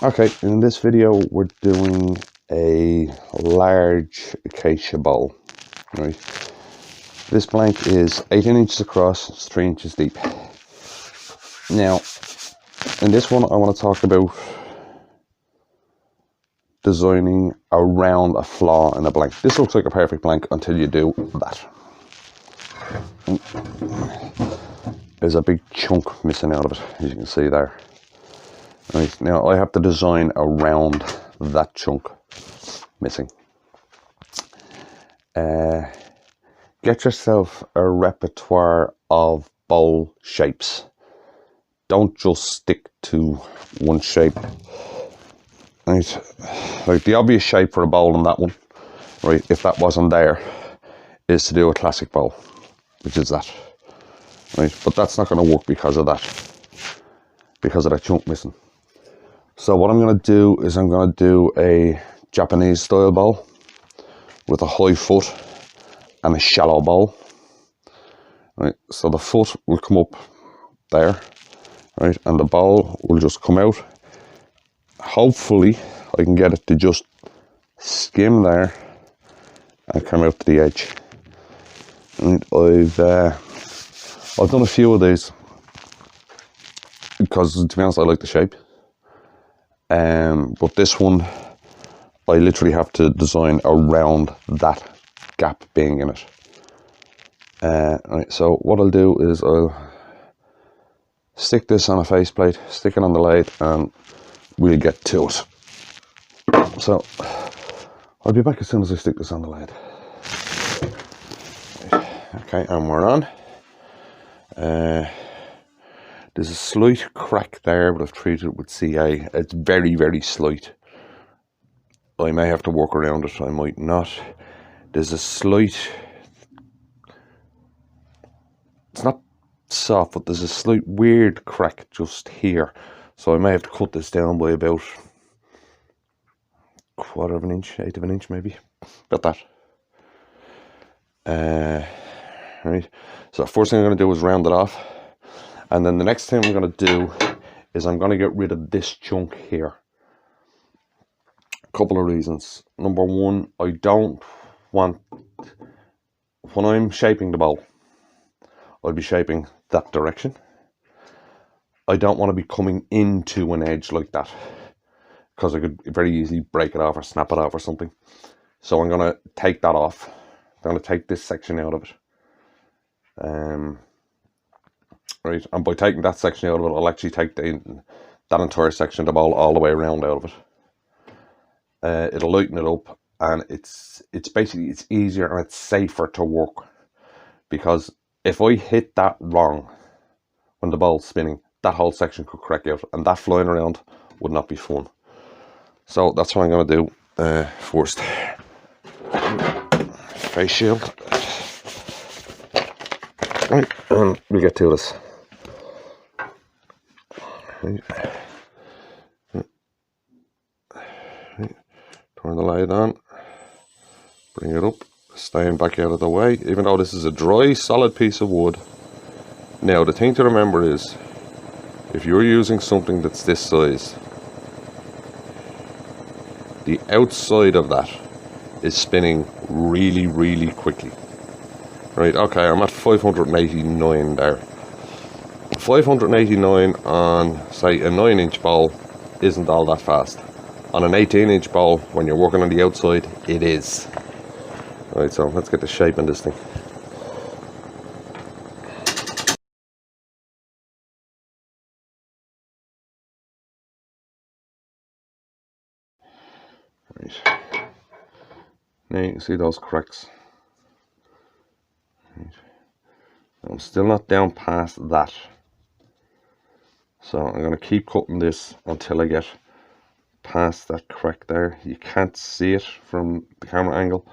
Okay, in this video we're doing a large acacia bowl, right? This blank is 18 inches across, it's 3 inches deep. Now, in this one I want to talk about designing around a flaw in a blank. This looks like a perfect blank until you do that. There's a big chunk missing out of it, as you can see there. Right, now I have to design around that chunk missing. Get yourself a repertoire of bowl shapes. Don't just stick to one shape. Right, like the obvious shape for a bowl in that one, right, if that wasn't there, is to do a classic bowl, which is that. Right, but that's not going to work because of that chunk missing. So what I'm going to do is I'm going to do a Japanese style bowl with a high foot and a shallow bowl. Right, so the foot will come up there, right, and the bowl will just come out. Hopefully I can get it to just skim there and come out to the edge. And I've done a few of these because, to be honest, I like the shape. But this one, I literally have to design around that gap being in it. Right, so what I'll do is I'll stick this on a faceplate, stick it on the lathe, and we'll get to it. So I'll be back as soon as I stick this on the lathe. Okay, and we're on. There's a slight crack there, but I've treated it with CA. It's very, very slight. I may have to work around it, I might not. There's a slight, it's not soft, but there's a slight weird crack just here. So I may have to cut this down by about 1/4 of an inch, 1/8 of an inch maybe. About that. Right. So the first thing I'm going to do is round it off. And then the next thing I'm going to do is I'm going to get rid of this chunk here. A couple of reasons. Number one, I don't want, when I'm shaping the bowl, I'll be shaping that direction. I don't want to be coming into an edge like that, because I could very easily break it off or snap it off or something. So I'm going to take that off. I'm going to take this section out of it. Right, and by taking that section out of it, I'll actually take that entire section of the bowl all the way around out of it. It'll lighten it up, and it's basically, it's easier and it's safer to work, because if I hit that wrong when the bowl's spinning, that whole section could crack out, and that flying around would not be fun. So that's what I'm going to do first. Face shield. Right, and we'll get to this. Right. Right. Turn the light on, bring it up, staying back out of the way, even though this is a dry, solid piece of wood. Now, the thing to remember is, if you're using something that's this size, the outside of that is spinning really, really quickly. Right, okay, I'm at 589 there. 589 on, say, a 9-inch bowl isn't all that fast. On an 18-inch bowl, when you're working on the outside, it is. Right, so let's get the shape in this thing. Right. Now you can see those cracks. Right. I'm still not down past that. So I'm going to keep cutting this until I get past that crack there. You can't see it from the camera angle,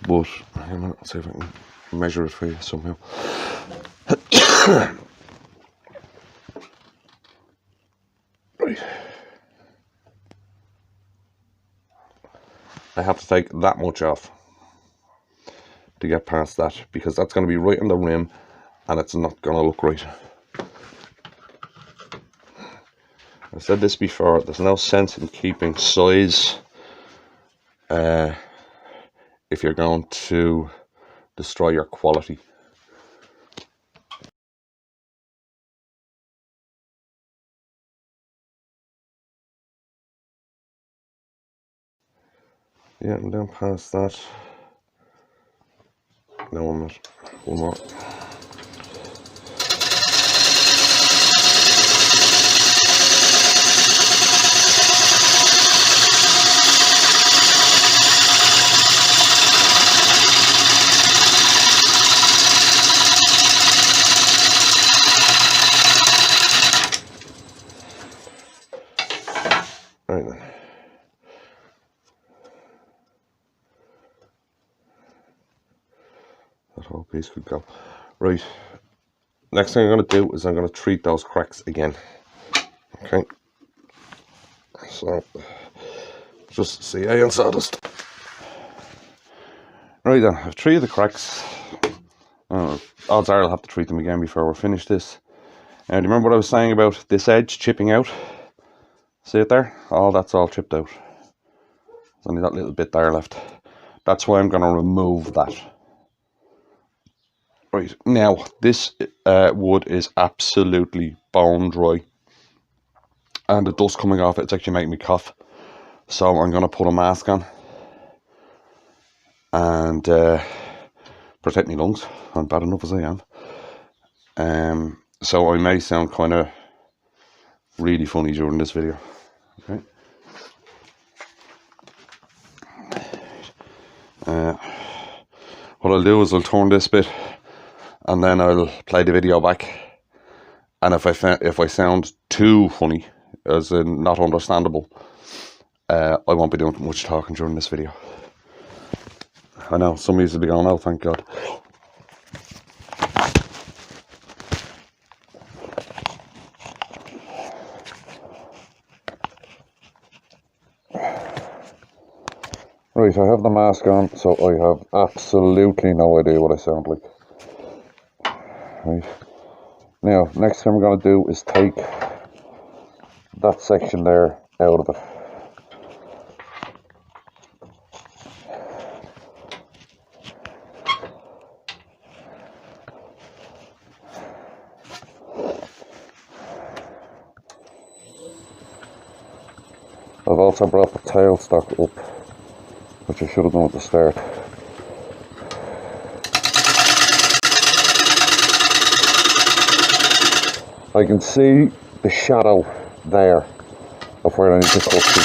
but I'll see if I can measure it for you somehow. Right. I have to take that much off to get past that, because that's going to be right on the rim and it's not going to look right. I said this before, there's no sense in keeping size if you're going to destroy your quality. Yeah, I'm down past that. No, I'm not. One more. Right then. That whole piece could go. Right. Next thing I'm going to do is I'm going to treat those cracks again. Okay. So, just CA and sawdust. Right then, I've treated the cracks. Odds are I'll have to treat them again before we're finished this. Do you remember what I was saying about this edge chipping out? See it there? Oh, that's all chipped out. There's only that little bit there left. That's why I'm going to remove that. Right, now this wood is absolutely bone dry. And the dust coming off it's actually making me cough. So I'm going to put a mask on. And protect my lungs. I'm bad enough as I am. So I may sound kind of really funny during this video. Okay. What I'll do is I'll turn this bit and then I'll play the video back, and if I sound too funny, as in not understandable, I won't be doing much talking during this video. I know some of you will be going, oh thank God. Right, I have the mask on, so I have absolutely no idea what I sound like. Right. Now, next thing I'm going to do is take that section there out of it. I've also brought the tailstock up, which I should have done at the start. I can see the shadow there of where I need to cut to.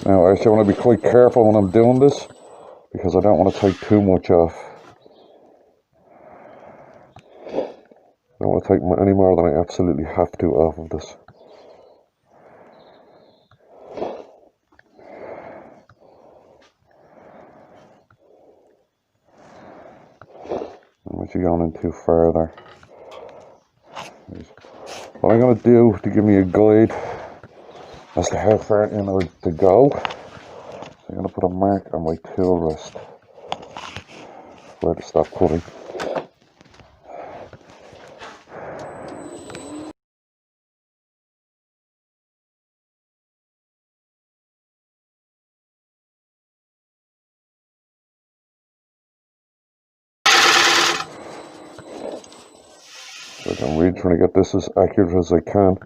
Now I actually want to be quite careful when I'm doing this, because I don't want to take too much off. I don't want to take any more than I absolutely have to off of this. I'm actually going in too far there. What I'm going to do to give me a guide as to how far in order to go, I'm going to put a mark on my tool rest where to stop cutting. So I'm really trying to get this as accurate as I can,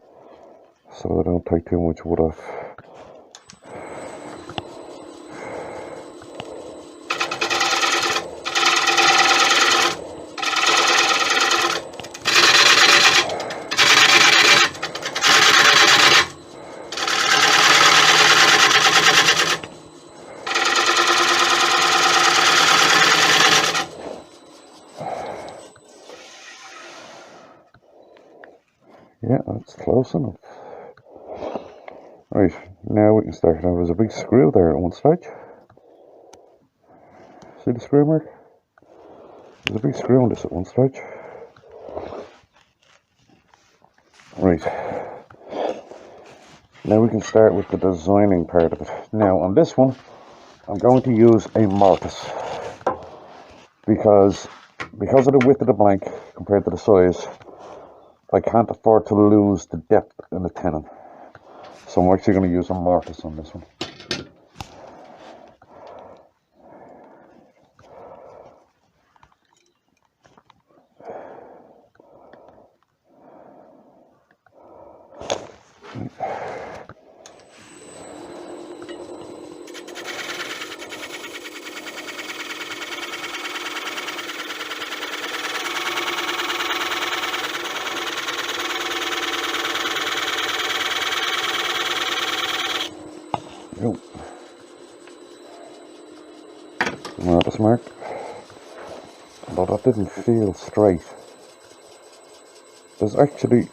so I don't take too much wood off. Yeah, that's close enough. Right, now we can start. Now there's a big screw there at one stage. See the screw mark? There's a big screw on this at one stage. Right. Now we can start with the designing part of it. Now on this one, I'm going to use a mortise because of the width of the blank compared to the size, I can't afford to lose the depth in the tenon. So I'm actually going to use a mortise on this one. Yep. Mortise mark. But that didn't feel straight. There's actually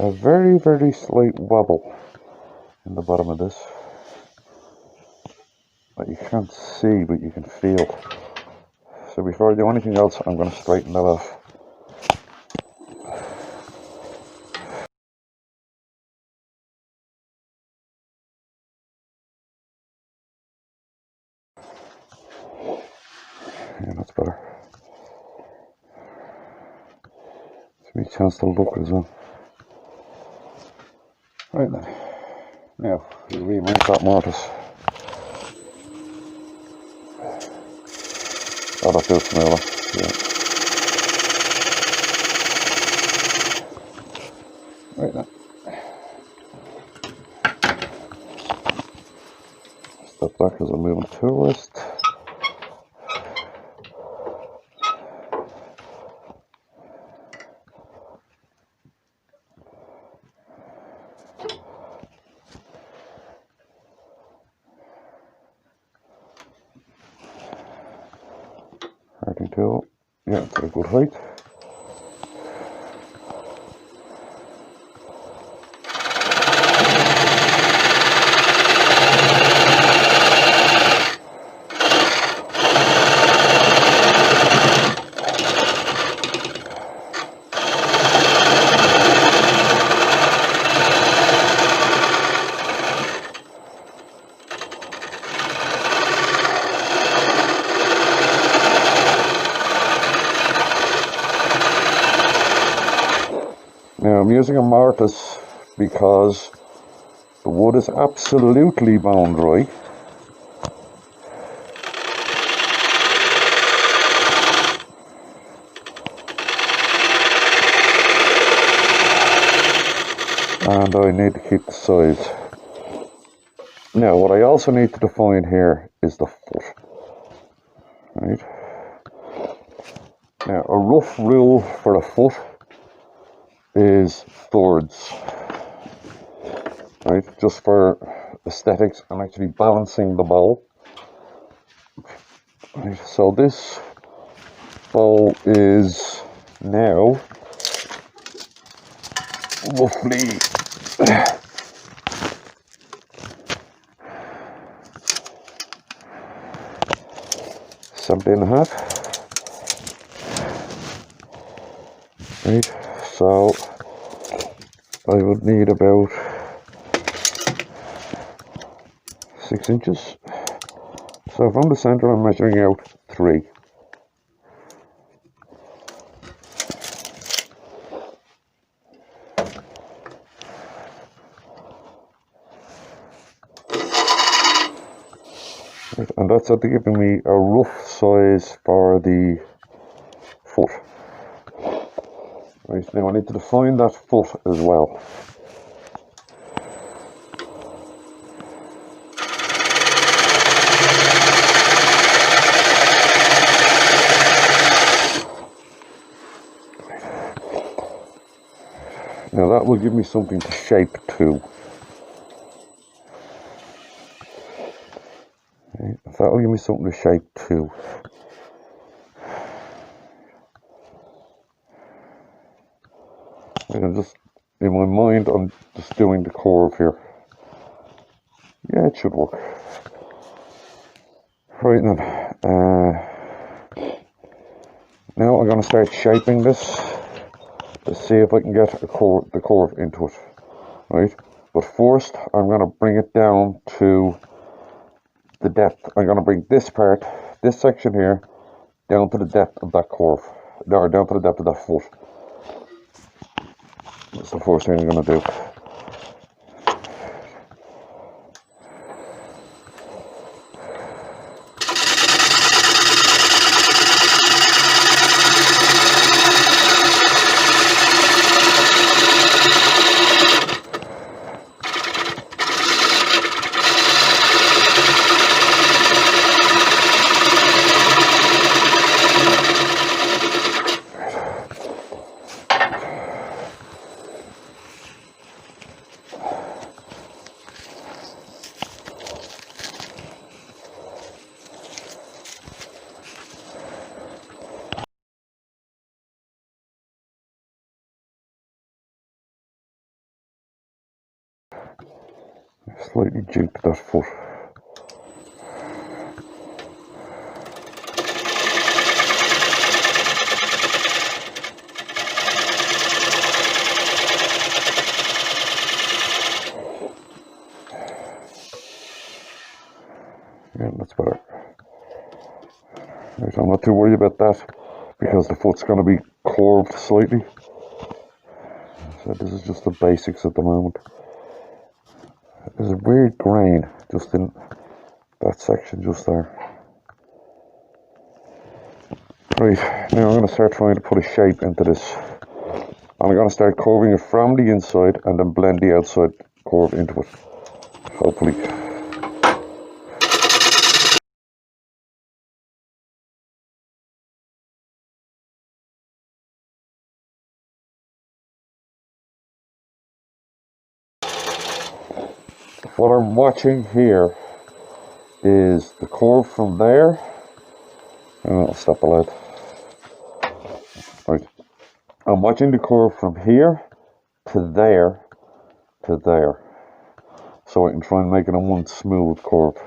a very, very slight wobble in the bottom of this that you can't see, but you can feel. So before I do anything else, I'm going to straighten that off. Yeah, that's better. Give me a chance to look as well. Right then. Now, you remount that mortise. Oh, that feels smaller. Yeah. Right then. Step back as I'm moving to the wrist. Harting tool. Yeah, it's a good height. Now I'm using a mortise because the wood is absolutely bone dry. And I need to keep the size. Now what I also need to define here is the foot. Right. Now a rough rule for a foot is thirds. Right, just for aesthetics and actually balancing the bowl. Right, so this bowl is now roughly 17.5. Right, so I would need about 6 inches. So from the center I'm measuring out 3. Right, and that's after giving me a rough size for the foot. Right, now I need to define that foot as well. Now that will give me something to shape to. Right, that will give me something to shape to. Right, I'm just, in my mind, I'm just doing the curve here. Yeah, it should work. Right then, now I'm going to start shaping this to see if I can get the curve into it, right? But first, I'm going to bring it down to the depth. I'm going to bring this part, this section here, down to the depth of that curve, or down to the depth of that foot. That's the first thing I'm going to do. Slightly jig that foot. Yeah, that's better. Right, I'm not too worried about that because the foot's going to be curved slightly. So this is just the basics at the moment. There's a weird grain just in that section just there. Right, now I'm going to start trying to put a shape into this. I'm going to start curving it from the inside and then blend the outside curve into it, hopefully. What I'm watching here is the curve from there. I'll stop the light. Right. I'm watching the curve from here to there to there. So I can try and make it a one smooth curve.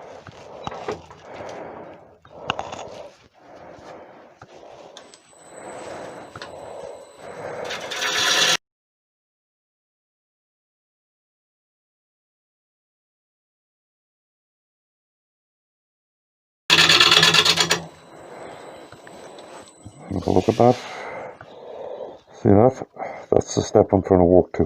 Have a look at that. See that? That's the step I'm trying to work to.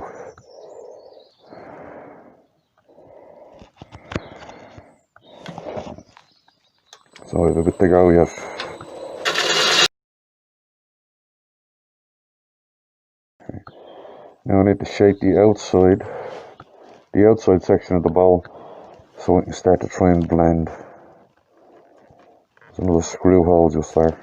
So I have a bit to go yet. Okay. Now I need to shape the outside section of the bowl so I can start to try and blend. There's another screw hole just there.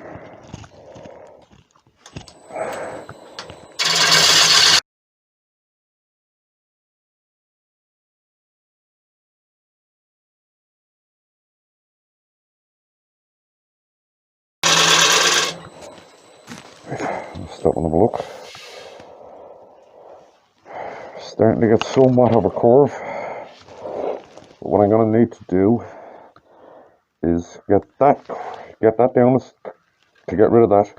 Stop and have a look. Starting to get somewhat of a curve. But what I'm going to need to do is get that down to get rid of that,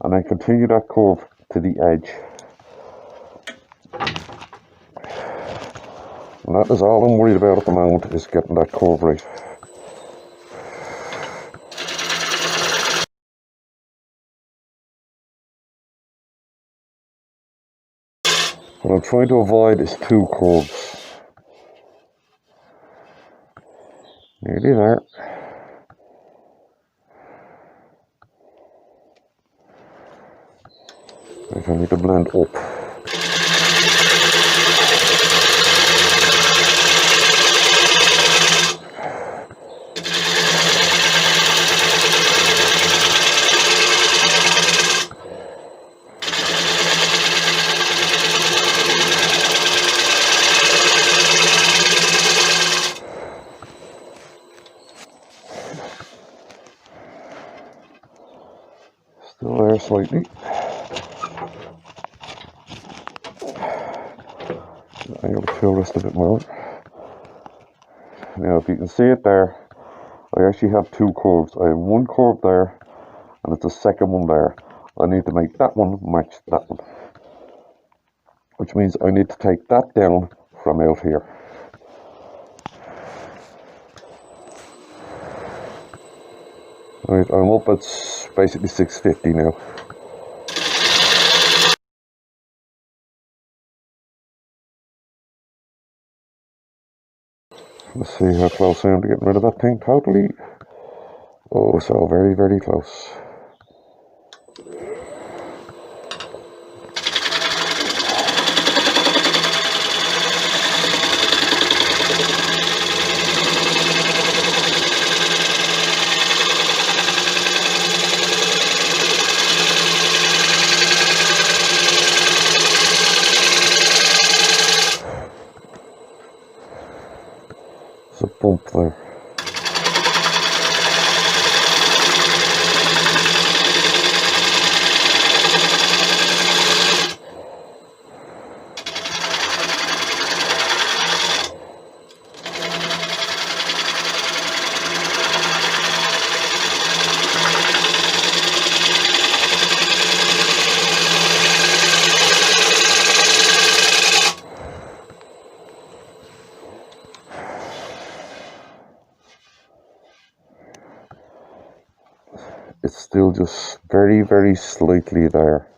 and then continue that curve to the edge. And that is all I'm worried about at the moment, is getting that curve right. What I'm trying to avoid is two curves. Nearly there. I need to blend up. Still there slightly. I'm going to fill this a bit more. Now if you can see it there, I actually have two curves. I have one curve there, and it's the second one there. I need to make that one match that one, which means I need to take that down from out here. Right, I'm up at basically 650 now. Let's see how close I am to getting rid of that thing totally. Oh, so very, very close. There's a bump there. It's still just very, very slightly there.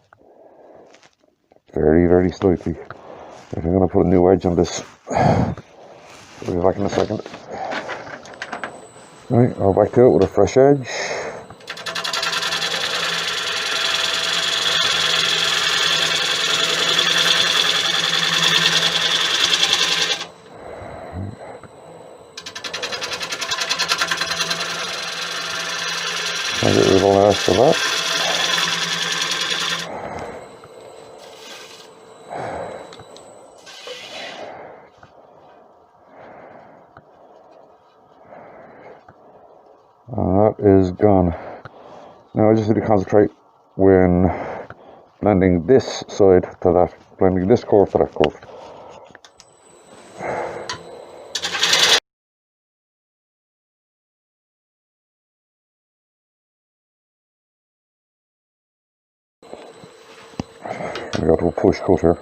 Very, very slightly. If I'm going to put a new edge on this, I'll be back in a second. Right, I'll back to it with a fresh edge. I'll get rid of the last of that. And that is gone. Now I just need to concentrate when blending this side to that, blending this curve to that curve. I got to a push cut here.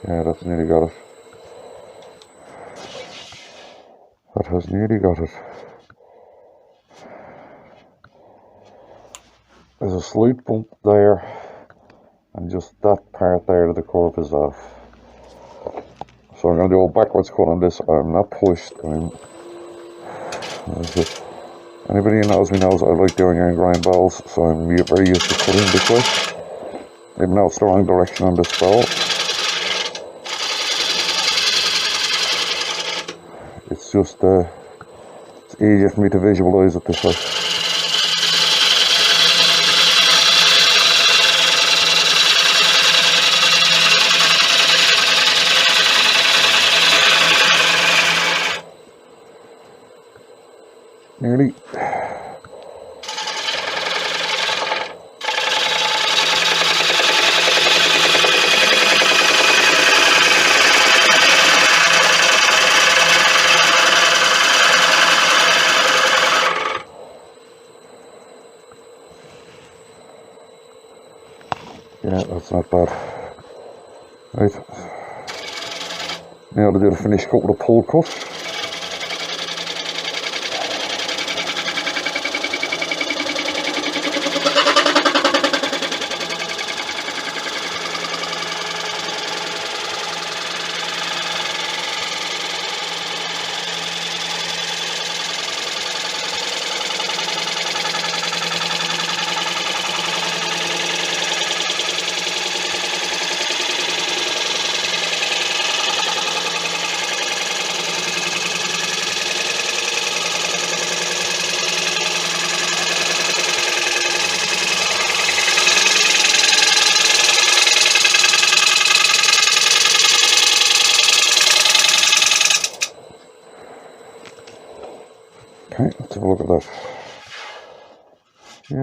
Yeah, that's nearly got it. That has nearly got it. There's a slight bump there, and just that part there of the curve is off. So I'm going to do a backwards cut on this. I'm not pushed. Anybody who knows me knows I like doing iron grind balls, so I'm very used to cutting this way, even though it's the wrong direction on this ball. It's just, it's easier for me to visualize it this way. Nearly. Yeah, that's not bad. Right. Now to do the finish cut with a pull cut.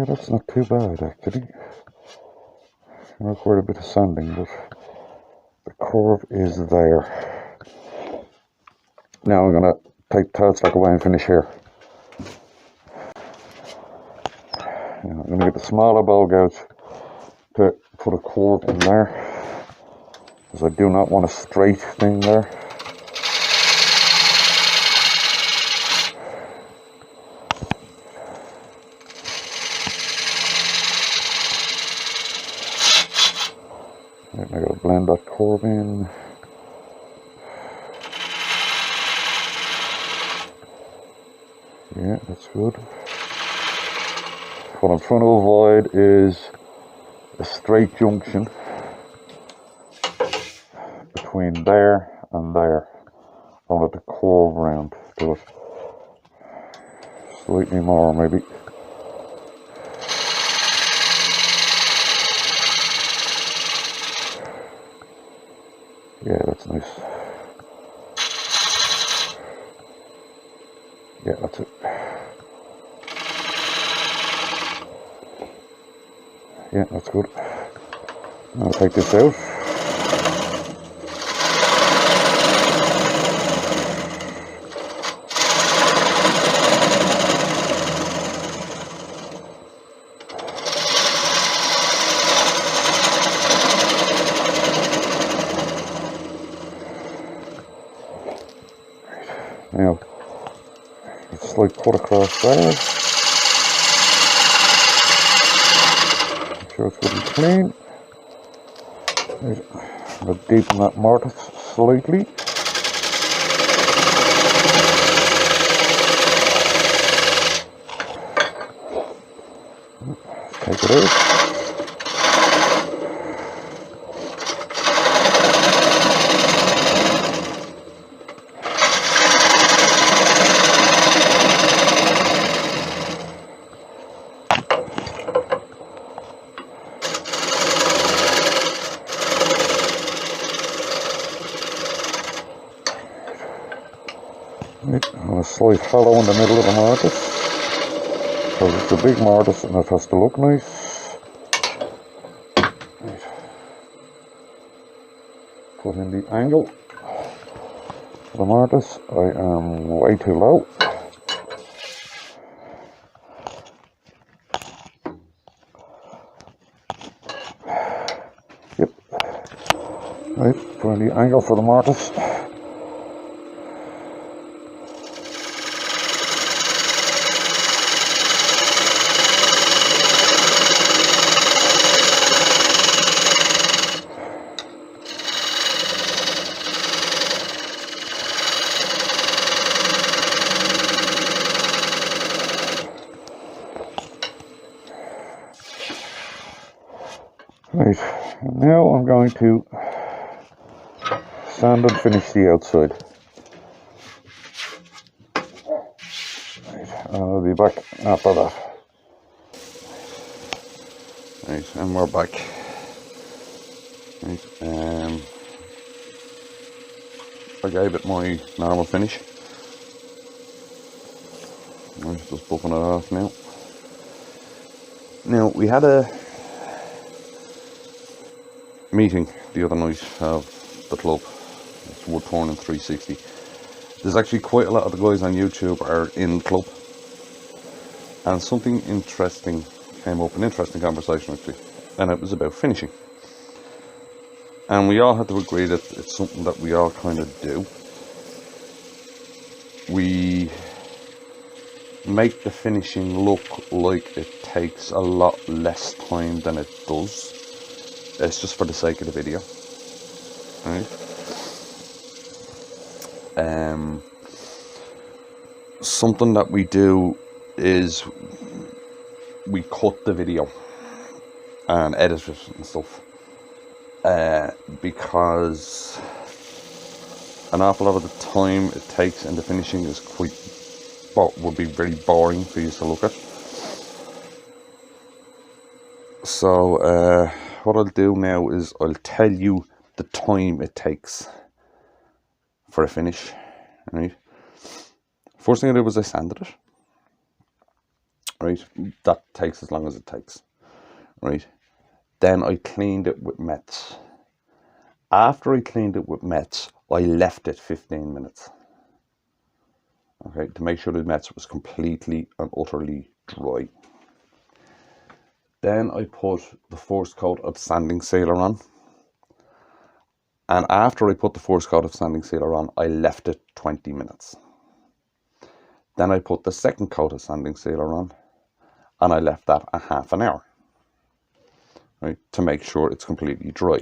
that's not too bad actually. Required a bit of sanding, but the curve is there. Now I'm going to take the tailstock away and finish here. Now I'm going to get the smaller bowl gouge to put a curve in there, because I do not want a straight thing there. Right, I got to blend that curve in. Yeah, that's good. What I'm trying to avoid is a straight junction between there and there. I want it to curve around to it. Slightly more maybe. Yeah, that's nice. Yeah, that's it. Yeah, that's good. I'll take this out. Now, it's like cut across there. Make sure it's good and clean. I'll deepen that mortise slightly. Take it out. And a slight hollow in the middle of the mortise, because it's a big mortise and it has to look nice. Right. Put in the angle for the mortise. I am way too low. Yep. Right, put in the angle for the mortise. Right, and now I'm going to sand and finish the outside. Right, and I'll be back after that. Right, and we're back. Right, I gave it my normal finish. I'm just buffing it off now. Now, we had a meeting the other night of the club. It's Woodturning 360. There's actually quite a lot of the guys on YouTube are in the club, and something interesting came up, an interesting conversation actually, and it was about finishing. And we all had to agree that it's something that we all kind of do. We make the finishing look like it takes a lot less time than it does. It's just for the sake of the video, right? Something that we do is we cut the video and edit it and stuff, because an awful lot of the time it takes in the finishing is quite, what would be very boring for you to look at. So what I'll do now is I'll tell you the time it takes for a finish, right? First thing I did was I sanded it. right? That takes as long as it takes, right? Then I cleaned it with meths. After I cleaned it with meths, I left it 15 minutes, okay, to make sure the meths was completely and utterly dry. Then I put the first coat of sanding sealer on. And after I put the first coat of sanding sealer on, I left it 20 minutes. Then I put the second coat of sanding sealer on, and I left that a half an hour, right, to make sure it's completely dry.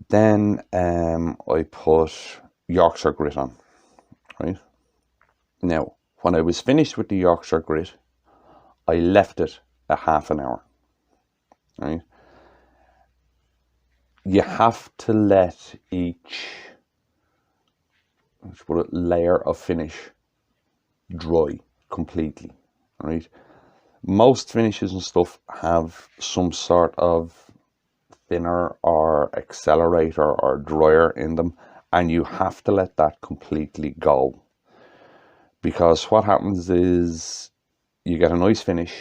Then I put Yorkshire grit on, right? Now, when I was finished with the Yorkshire grit, I left it a half an hour, right? You have to let each layer of finish dry completely, right? Most finishes and stuff have some sort of thinner or accelerator or dryer in them, and you have to let that completely go, because what happens is you get a nice finish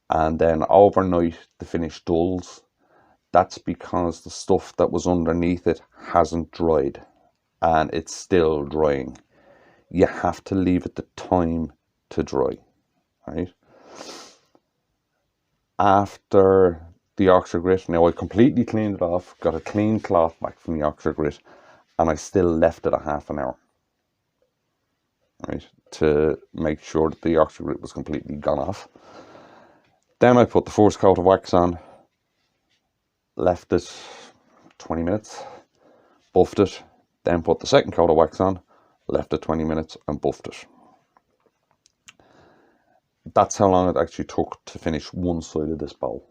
and then overnight the finish dulls. That's because the stuff that was underneath it hasn't dried and it's still drying. You have to leave it the time to dry, right? After the Yorkshire grit, now I completely cleaned it off, got a clean cloth back from the Yorkshire grit, and I still left it a half an hour, right, to make sure that the Yorkshire grit was completely gone off. Then I put the first coat of wax on, left it 20 minutes, buffed it, then put the second coat of wax on, left it 20 minutes and buffed it. That's how long it actually took to finish one side of this bowl.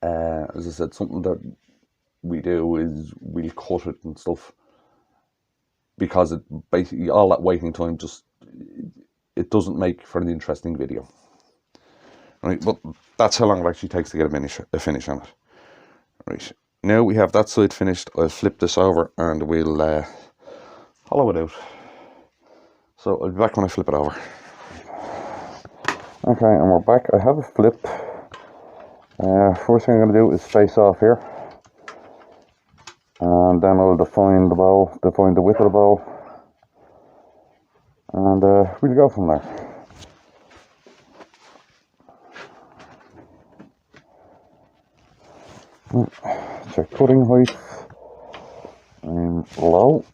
As I said, something that we do is we'll cut it and stuff, because it basically, all that waiting time, just, it doesn't make for an interesting video, right? But that's how long it actually takes to get a finish on it, right? Now we have that side finished, I'll flip this over and we'll hollow it out. So I'll be back when I flip it over. Okay, and we're back. I have a flip. First thing I'm going to do is face off here, and then I'll define the bowl, define the width of the bowl, and we'll go from there. Check cutting height. I'm low.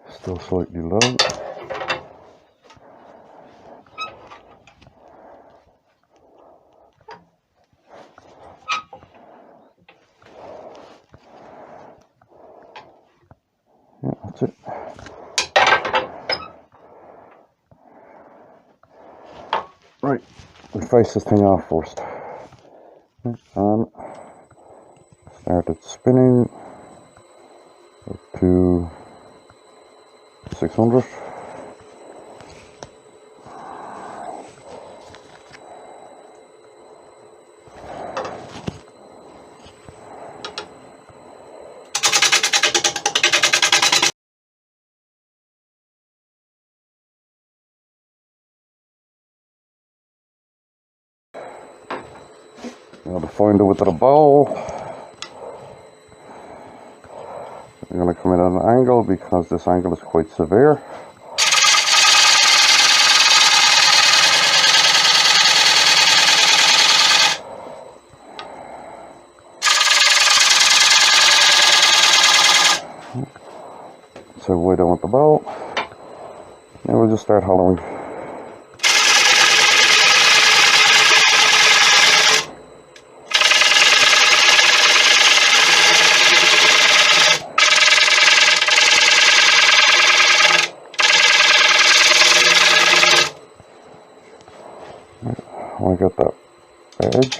Still slightly low. Yeah, that's it. Right, we face this thing off first. And started spinning up to 600. Now to find the width of the bowl, I'm going to come in at an angle because this angle is quite severe. So wide I want the bowl. Now we'll just start hollowing. I got that edge.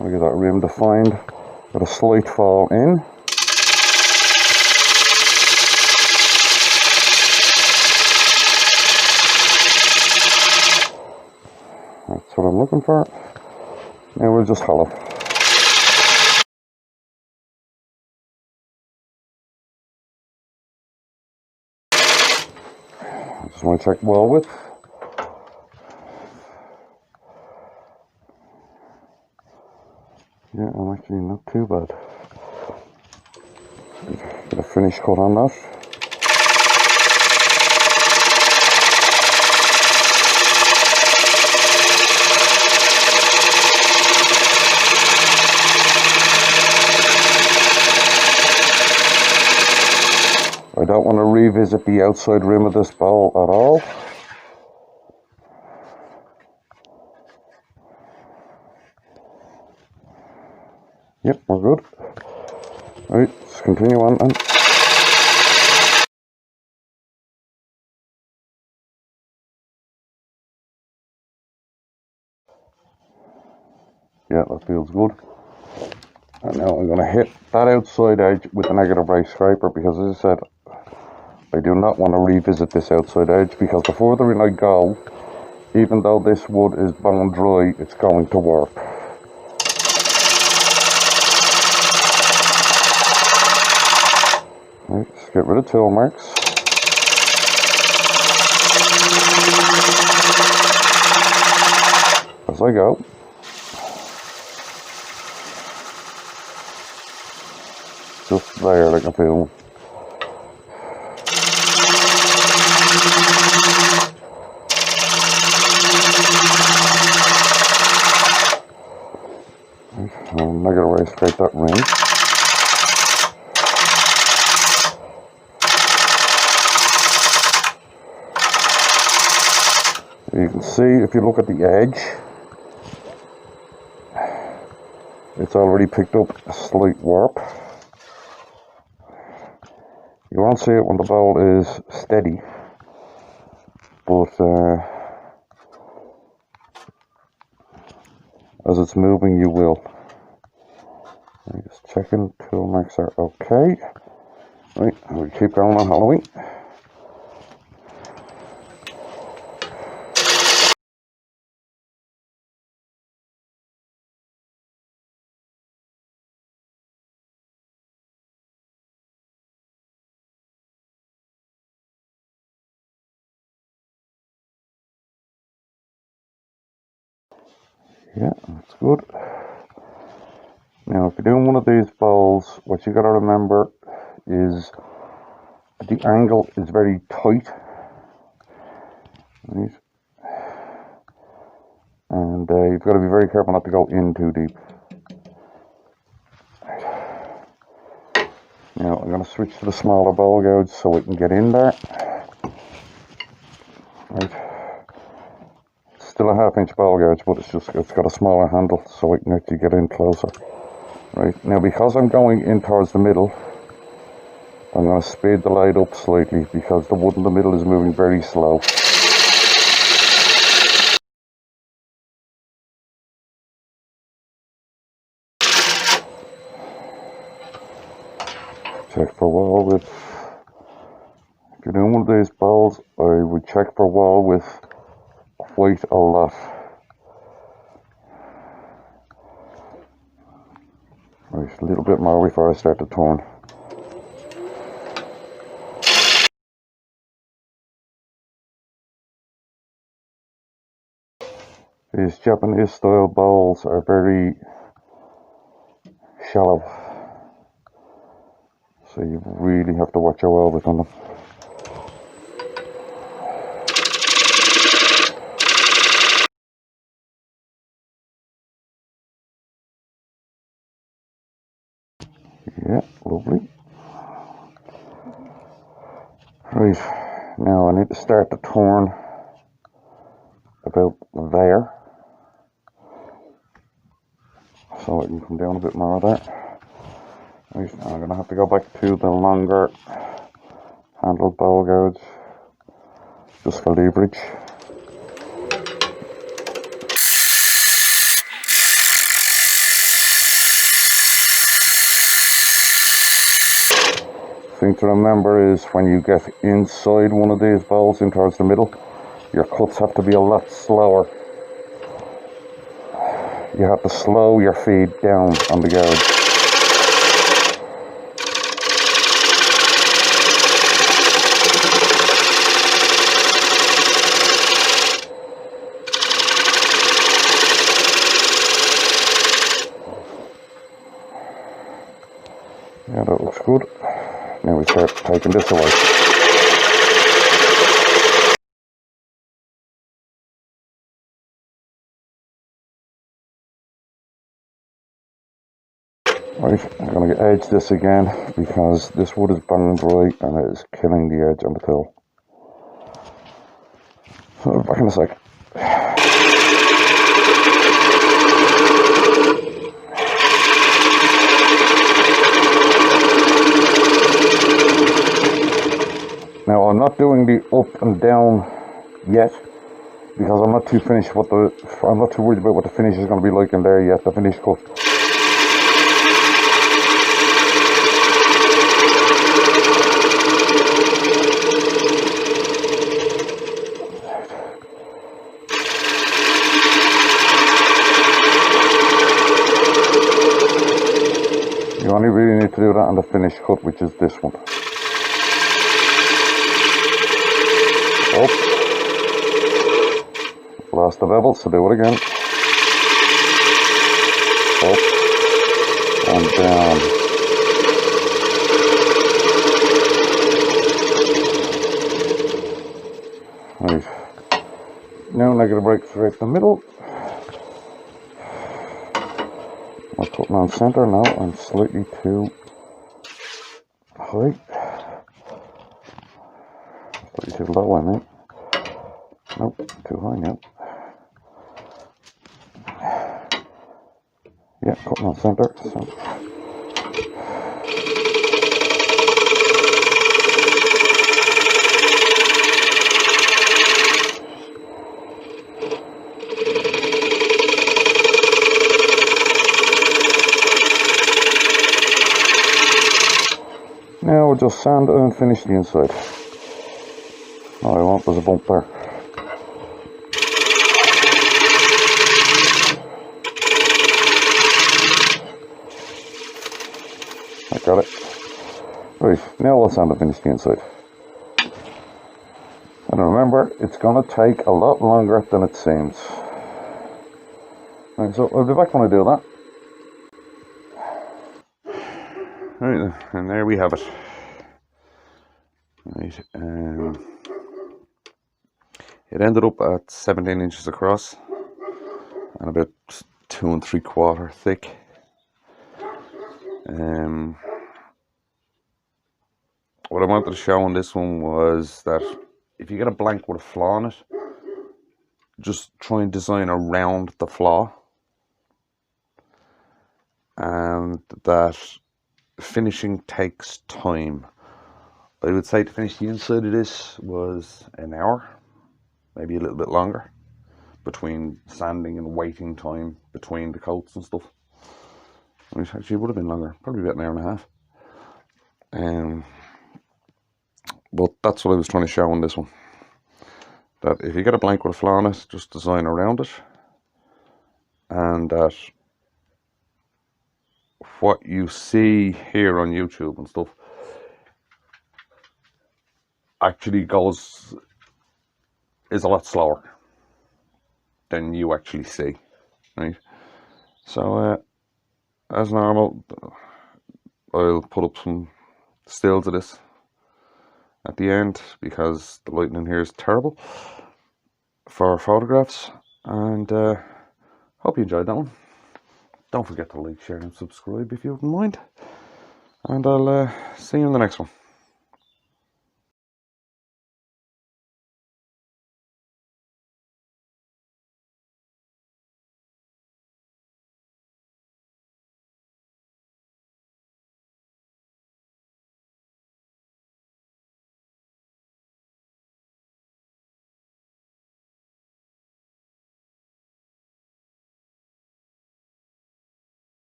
I get that rim defined with a slight fall in. That's what I'm looking for. Now we'll just hollow. Just want to check wall width. Yeah, I'm actually not too bad. Get a finish cut on that. I don't want to revisit the outside rim of this bowl at all. Yep, we're good. Alright, let's continue on then. Yeah, that feels good. And now I'm going to hit that outside edge with a negative ray scraper, because as I said, I do not want to revisit this outside edge, because the further in I go, even though this wood is bone dry, it's going to warp. Right, just get rid of tool marks. As I go. Just there, like I feel. I'm not gonna ray scrape that rim. You can see, if you look at the edge, it's already picked up a slight warp. You won't see it when the bowl is steady, but as it's moving you will. Just checking tool marks are okay. Right, we keep going on Halloween. Yeah, that's good. Now, if you're doing one of these bowls, what you got to remember is the angle is very tight. Right? And you've got to be very careful not to go in too deep. Now, I'm going to switch to the smaller bowl gouge so we can get in there. Right. Still a 1/2 inch bowl gouge, but it's got a smaller handle so we can actually get in closer. Right, now because I'm going in towards the middle, I'm going to speed the light up slightly because the wood in the middle is moving very slow. Check for wall width. If you're doing one of these bowls, I would check for wall width quite a lot. Right, a little bit more before I start to turn. These Japanese style bowls are very shallow, so you really have to watch your well width on them. Yeah, lovely. Right, now I need to start to turn about there, so I can come down a bit more there. Right, now I'm going to have to go back to the longer handled bowl gouge, just for leverage. Thing to remember is when you get inside one of these bowls in towards the middle, your cuts have to be a lot slower you have to slow your feed down on the gouge. Yeah, that looks good. Now we start taking this away. Right, I'm going to edge this again because this wood is bone dry and it is killing the edge on the tool. So back in a sec. Now I'm not doing the up and down yet because I'm not too worried about what the finish is going to be like in there yet, the finished cut. You only really need to do that on the finished cut, which is this one. Up. Lost the bevel, so do it again. Up and down. Right. Now negative breaks right in the middle. I'm putting on center now. I'm slightly too high. Slightly too low, I mean. Nope, too high now. Yeah, cutting on center. So. Now we'll just sand and finish the inside. All I want was a bump there. I got it. Right, now we'll sand and finish the inside. And remember, it's going to take a lot longer than it seems. Right, so I'll be back when I do that. Right, and there we have it. Right, it ended up at 17 inches across and about 2 3/4 thick. What I wanted to show on this one was that if you get a blank with a flaw in it, just try and design around the flaw, and that finishing takes time. I would say to finish the inside of this was an hour, maybe a little bit longer, between sanding and waiting time between the coats and stuff. Which actually would have been longer, probably about an hour and a half. But that's what I was trying to show on this one. That if you get a blank with a flaw in it, just design around it. And that what you see here on YouTube and stuff actually is a lot slower than you actually see, right? So as normal, I'll put up some stills of this at the end because the lighting in here is terrible for photographs. And hope you enjoyed that one. Don't forget to like, share and subscribe if you wouldn't mind, and I'll see you in the next one.